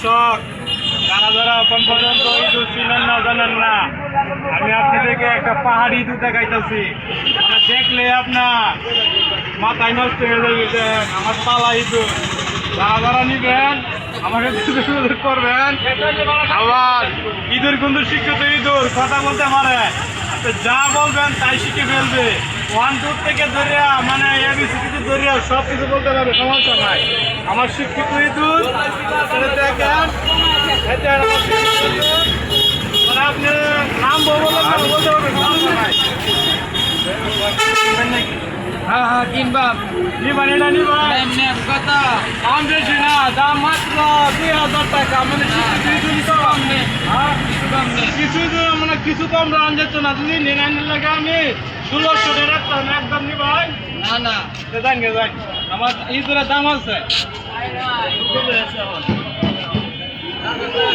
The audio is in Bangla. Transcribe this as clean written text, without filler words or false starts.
দর্শক, যারা যারা এখন পর্যন্ত ইঁদুর চিনেন না, জানেন না, আমি আপনাদেরকে একটা পাহাড়ি ইঁদুর দেখাইতেছি। মানে দেখলে আপনার মাথায় নষ্ট হয়ে যাবে। আমার পালা ইঁদুর, যারা যারা নিবেন আমাকে যোগাযোগ করবেন। আবার ইঁদুর কিন্তু শিক্ষিত ইঁদুর, কথা বলতে পারে, আপনি যা বলবেন তাই শিখে ফেলবে। 1 2 থেকে ধরিয়া মানে ABC থেকে ধরিয়া সব কিছু বলতে পারবে, সমস্যা নাই। আমার শিক্ষিত ইঁদুর দেখেন, এটা আমার শিক্ষিত ইঁদুর। মানে আপনি নাম বলতে পারবেন, সমস্যা নাই। হ্যাঁ হ্যাঁ কিনবা নিবেন, এটা নিবেন। কত দাম বেশি না, দাম মাত্র 2000 টাকা। মানে কিছুই তো মানে কিছু কম রান যেত না। যদি নিরানের লাগে আমি 1600 টাকা রাখতাম, একদম নিবাই না না যাই। আমার এই দাম আছে।